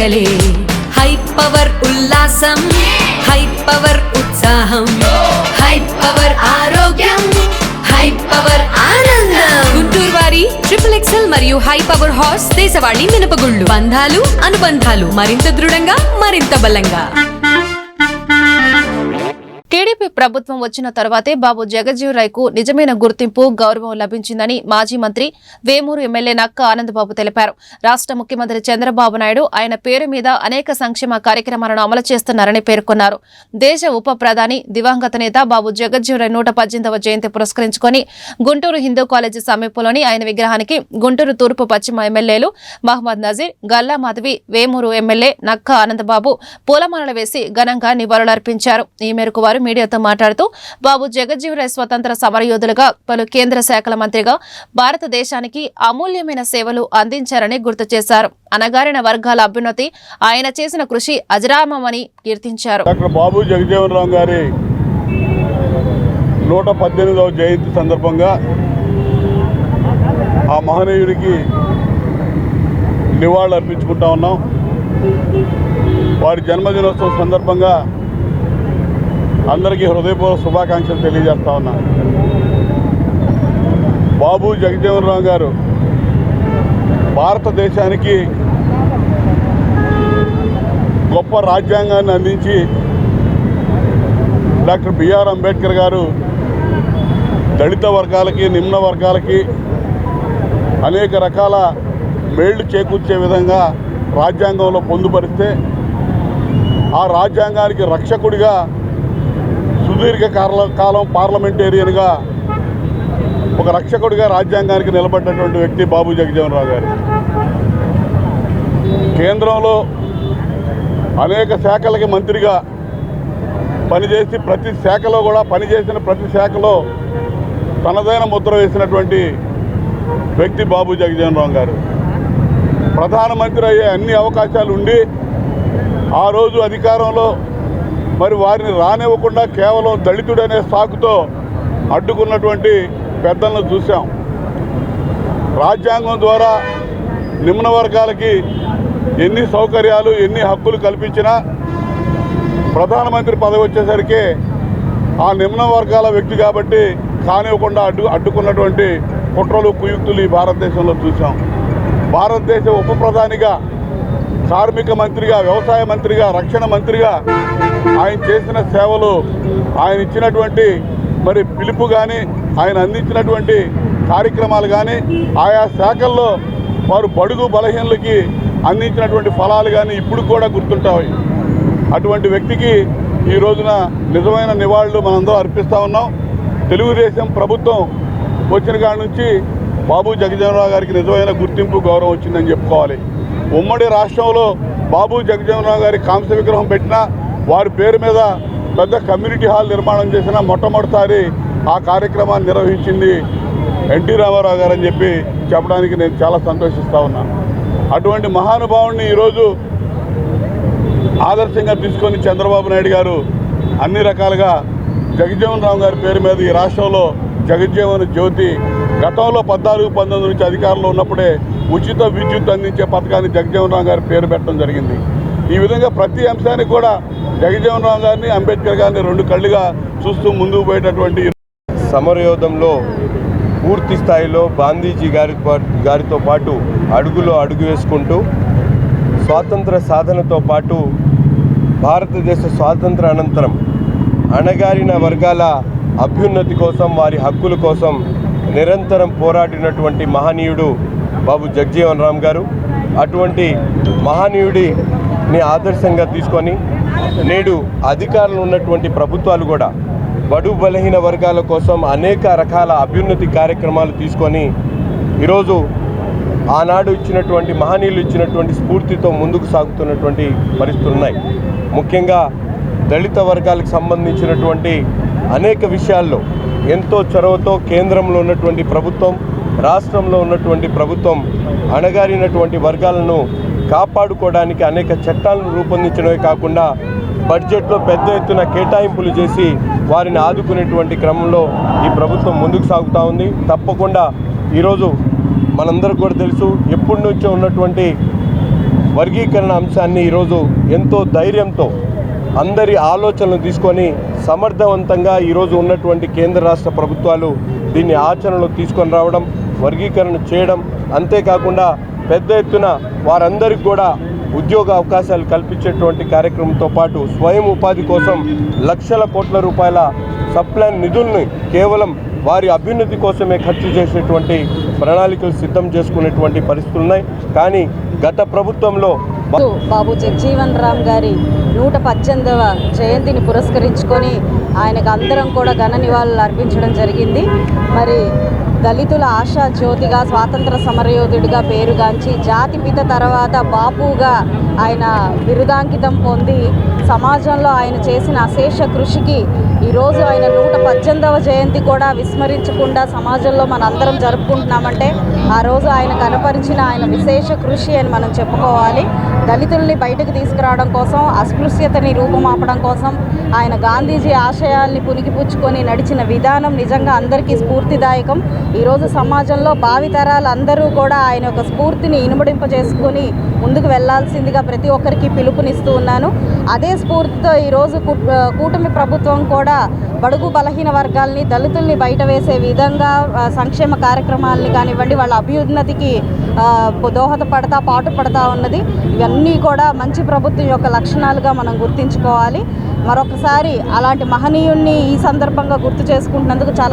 పండగలే high power ఉల్లాసం high power ఉత్సాహం high power ఆరోగ్యం హై పవర్ ఆనందం గుంటూరు వారి XXL మరియు హై పవర్ హార్స్ దేశవాళీ మినపగుళ్ళు బంధాలు అనుబంధాలు మరింత దృఢంగా మరింత బలంగా. టీడీపీ ప్రభుత్వం వచ్చిన తర్వాతే బాబు జగజ్జీవన్రామ్కు నిజమైన గుర్తింపు గౌరవం లభించిందని మాజీ మంత్రి వేమూరు ఎమ్మెల్యే నక్క ఆనందబాబు తెలిపారు. రాష్ట్ర ముఖ్యమంత్రి చంద్రబాబు నాయుడు ఆయన పేరు మీద అనేక సంక్షేమ కార్యక్రమాలను అమలు చేస్తున్నారని పేర్కొన్నారు. దేశ ఉప ప్రధాని దివంగత నేత బాబు జగజ్జీవన్రామ్ 118వ జయంతి పురస్కరించుకొని గుంటూరు హిందూ కాలేజీ సమీపంలోని ఆయన విగ్రహానికి గుంటూరు తూర్పు పశ్చిమ ఎమ్మెల్యేలు మహమ్మద్ నజీర్, గల్లా మాధవి, వేమూరు ఎమ్మెల్యే నక్క ఆనందబాబు పూలమాలలు వేసి ఘనంగా నివాళులర్పించారు. ఈ మేరకు వారు మీడియాతో మాట్లాడుతూ బాబు జగజ్జీవన్రామ్ స్వతంత్ర సమరయోధులుగా, పలు కేంద్ర శాఖల మంత్రిగా భారతదేశానికి అమూల్యమైన సేవలు అందించారని గుర్తు చేశారు. అణగారిన వర్గాల అభ్యున్నతి ఆయన చేసిన కృషి అజరామమని కీర్తించారు. డాక్టర్ బాబు జగజ్జీవన్రామ్ గారి 118వ జయంతి సందర్భంగా ఆ మహనీయుడికి నివాళులు అర్పించుకుంటా ఉన్నాం. వారి జన్మదినోత్సవం సందర్భంగా అందరికీ హృదయపూర్వక శుభాకాంక్షలు తెలియజేస్తా ఉన్నా. బాబు జగజ్జీవన్రామ్ గారు భారతదేశానికి గొప్ప రాజ్యాంగాన్ని అందించి డాక్టర్ బిఆర్ అంబేద్కర్ గారు దళిత వర్గాలకి, నిమ్న వర్గాలకి అనేక రకాల మేళ్లు చేకూర్చే విధంగా రాజ్యాంగంలో పొందుపరిస్తే ఆ రాజ్యాంగానికి రక్షకుడిగా సుదీర్ఘ కాలం పార్లమెంటేరియన్గా ఒక రక్షకుడిగా రాజ్యాంగానికి నిలబడ్డటువంటి వ్యక్తి బాబు జగజ్జీవన్రామ్ గారు. కేంద్రంలో అనేక శాఖలకి మంత్రిగా పనిచేసి ప్రతి శాఖలో తనదైన ముద్ర వేసినటువంటి వ్యక్తి బాబు జగజ్జీవన్రామ్ గారు. ప్రధానమంత్రి అయ్యే అన్ని అవకాశాలు ఉండి ఆ రోజు అధికారంలో మరి వారిని రానివ్వకుండా కేవలం దళితుడనే సాకుతో అడ్డుకున్నటువంటి పెద్దలను చూసాం. రాజ్యాంగం ద్వారా నిమ్న వర్గాలకి ఎన్ని సౌకర్యాలు, ఎన్ని హక్కులు కల్పించినా ప్రధానమంత్రి పదవి వచ్చేసరికి ఆ నిమ్న వర్గాల వ్యక్తి కాబట్టి కానివ్వకుండా అడ్డుకున్నటువంటి కుట్రలు, కుయుక్తులు ఈ భారతదేశంలో చూసాం. భారతదేశ ఉప ప్రధానిగా, కార్మిక మంత్రిగా, వ్యవసాయ మంత్రిగా, రక్షణ మంత్రిగా ఆయన చేసిన సేవలు, ఆయన ఇచ్చినటువంటి మరి పిలుపు కానీ, ఆయన అందించినటువంటి కార్యక్రమాలు కానీ, ఆయా శాఖల్లో వారు బడుగు బలహీనలకి అందించినటువంటి ఫలాలు కానీ ఇప్పుడు కూడా గుర్తుంటాయి. అటువంటి వ్యక్తికి ఈ రోజున నిజమైన నివాళులు మనందరం అర్పిస్తూ ఉన్నాం. తెలుగుదేశం ప్రభుత్వం వచ్చిన కాడి నుంచి బాబు జగజ్జీవన్రామ్ గారికి నిజమైన గుర్తింపు, గౌరవం వచ్చిందని చెప్పుకోవాలి. ఉమ్మడి రాష్ట్రంలో బాబు జగజ్జీవన్రామ్ గారి కాంస్య విగ్రహం పెట్టినా, వారి పేరు మీద పెద్ద కమ్యూనిటీ హాల్ నిర్మాణం చేసిన మొట్టమొదటిసారి ఆ కార్యక్రమాన్ని నిర్వహించింది ఎన్టీ రామారావు గారు అని చెప్పడానికి నేను చాలా సంతోషిస్తూ ఉన్నాను. అటువంటి మహానుభావుడిని ఈరోజు ఆదర్శంగా తీసుకొని చంద్రబాబు నాయుడు గారు అన్ని రకాలుగా జగజ్జీవన్రామ్ గారి పేరు మీద ఈ రాష్ట్రంలో జగజ్జీవన్ జ్యోతి, గతంలో 14-19 నుంచి అధికారంలో ఉన్నప్పుడే ఉచిత విద్యుత్ అందించే పథకాన్ని జగజ్జీవన్రామ్ గారి పేరు పెట్టడం జరిగింది. ఈ విధంగా ప్రతి అంశానికి కూడా జగజ్జీవన్రామ్ గారిని, అంబేద్కర్ గారిని రెండు కళ్ళుగా చూస్తూ ముందుకు పోయేటటువంటి సమరయోధంలో పూర్తి స్థాయిలో గాంధీజీ గారితో పాటు అడుగులో అడుగు వేసుకుంటూ స్వాతంత్ర సాధనతో పాటు భారతదేశ స్వాతంత్ర అనంతరం అణగారిన వర్గాల అభ్యున్నతి కోసం, వారి హక్కుల కోసం నిరంతరం పోరాడినటువంటి మహనీయుడు బాబు జగజ్జీవన్రామ్ గారు. అటువంటి మహనీయుడిని ఆదర్శంగా తీసుకొని నేడు అధికారంలో ఉన్నటువంటి ప్రభుత్వాలు కూడా బడుగు బలహీన వర్గాల కోసం అనేక రకాల అభ్యున్నతి కార్యక్రమాలు తీసుకొని ఈరోజు ఆనాడు ఇచ్చినటువంటి మహనీయులు ఇచ్చినటువంటి స్ఫూర్తితో ముందుకు సాగుతున్నటువంటి పరిస్థితులు ఉన్నాయి. ముఖ్యంగా దళిత వర్గాలకు సంబంధించినటువంటి అనేక విషయాల్లో ఎంతో చొరవతో కేంద్రంలో ఉన్నటువంటి ప్రభుత్వం, రాష్ట్రంలో ఉన్నటువంటి ప్రభుత్వం అణగారినటువంటి వర్గాలను కాపాడుకోవడానికి అనేక చట్టాలను రూపొందించడమే కాకుండా బడ్జెట్లో పెద్ద ఎత్తున కేటాయింపులు చేసి వారిని ఆదుకునేటువంటి క్రమంలో ఈ ప్రభుత్వం ముందుకు సాగుతూ ఉంది. తప్పకుండా ఈరోజు మనందరికీ కూడా తెలుసు, ఎప్పటి నుంచో ఉన్నటువంటి వర్గీకరణ అంశాన్ని ఈరోజు ఎంతో ధైర్యంతో అందరి ఆలోచనలు తీసుకొని సమర్థవంతంగా ఈరోజు ఉన్నటువంటి కేంద్ర రాష్ట్ర ప్రభుత్వాలు దీన్ని ఆచరణలో తీసుకొని రావడం, వర్గీకరణ చేయడం, అంతేకాకుండా పెద్ద ఎత్తున వారందరికీ కూడా ఉద్యోగ అవకాశాలు కల్పించేటువంటి కార్యక్రమంతో పాటు స్వయం ఉపాధి కోసం లక్షల కోట్ల రూపాయల సప్లాన్ నిధుల్ని కేవలం వారి అభ్యున్నతి కోసమే ఖర్చు చేసేటువంటి ప్రణాళికలు సిద్ధం చేసుకునేటువంటి పరిస్థితులు ఉన్నాయి. కానీ గత ప్రభుత్వంలో బాబు జగజీవన్ రామ్ గారి 118వ జయంతిని పురస్కరించుకొని ఆయనకు అందరం కూడా ఘన నివాళులు అర్పించడం జరిగింది. మరి దళితుల ఆశా జ్యోతిగా, స్వాతంత్ర సమరయోధుడిగా పేరుగాంచి జాతిపిత తర్వాత బాపుగా ఆయన బిరుదాంకితం పొంది సమాజంలో ఆయన చేసిన అశేష కృషికి ఈరోజు ఆయన 118వ జయంతి కూడా విస్మరించకుండా సమాజంలో మన అందరం జరుపుకుంటున్నామంటే ఆ రోజు ఆయన కనపరిచిన ఆయన విశేష కృషి అని మనం చెప్పుకోవాలి. దళితుల్ని బయటకు తీసుకురావడం కోసం, అస్పృశ్యతని రూపుమాపడం కోసం ఆయన గాంధీజీ ఆశయాల్ని పుణికిపుచ్చుకొని నడిచిన విధానం నిజంగా అందరికీ స్ఫూర్తిదాయకం. ఈరోజు సమాజంలో భావితరాలు అందరూ కూడా ఆయన యొక్క స్ఫూర్తిని ఇనుమడింపజేసుకొని ముందుకు వెళ్లాల్సిందిగా ప్రతి ఒక్కరికి పిలుపునిస్తూ ఉన్నాను. అదే స్ఫూర్తితో ఈరోజు కూటమి ప్రభుత్వం కూడా బడుగు బలహీన వర్గాల్ని, దళితుల్ని బయట వేసే విధంగా సంక్షేమ కార్యక్రమాలని కానివ్వండి, వాళ్ళ అభ్యున్నతికి దోహదపడతా పాటుపడతా ఉన్నది. ఇవన్నీ కూడా మంచి ప్రభుత్వం యొక్క లక్షణాలుగా మనం గుర్తించుకోవాలి. మరొకసారి అలాంటి మహనీయుణ్ణి ఈ సందర్భంగా గుర్తు చేసుకుంటున్నందుకు చాలా